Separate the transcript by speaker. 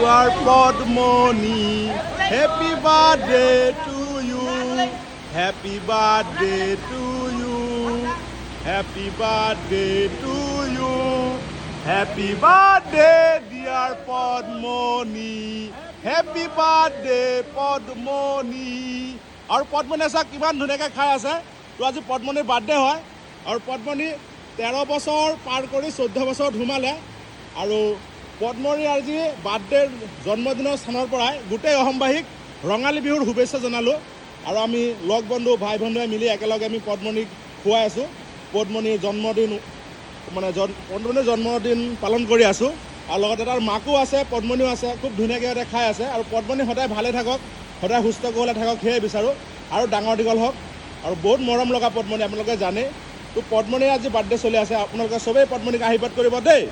Speaker 1: dear Padmoni. Happy birthday to you. Happy birthday to you. Happy birthday to you. Happy birthday, dear Padmoni. Happy birthday, Padmoni. আৰু পদ্মনীয়ে চাওক কিমান ধুনীয়াকৈ খাই আছে। তো আজি পদ্মনীৰ বাৰ্থডে হয় আৰু পদ্মনী 13 বছৰ পাৰ কৰি 14 বছৰত সোমালে আৰু পদ্মনীৰ আজি বাৰ্থডেৰ জন্মদিনৰ স্থানৰ পৰাই গোটেই অসমবাসীক ৰঙালী বিহুৰ শুভেচ্ছা জনালোঁ আৰু আমি লগ বন্ধু ভাই বন্ধুৱে মিলি একেলগে আমি পদ্মনীক খুৱাই আছোঁ। পদ্মনীৰ জন্মদিন পদ্মনীৰ জন্মদিন পালন কৰি আছোঁ আৰু লগতে তাৰ মাকো আছে, পদ্মনীও আছে, খুব ধুনীয়াকৈ সিহঁতে খাই আছে আৰু পদ্মনী সদায় ভালে থাকক, সদায় সুস্থ কুশলে থাকক সেয়াই বিচাৰোঁ আৰু ডাঙৰ দীঘল হওক আৰু বহুত মৰম লগা পদ্মনী আপোনালোকে জানে। তো পদ্মনীৰ আজি বাৰ্থডে চলি আছে, আপোনালোকে চবেই পদ্মনীক আশীৰ্বাদ কৰিব দেই।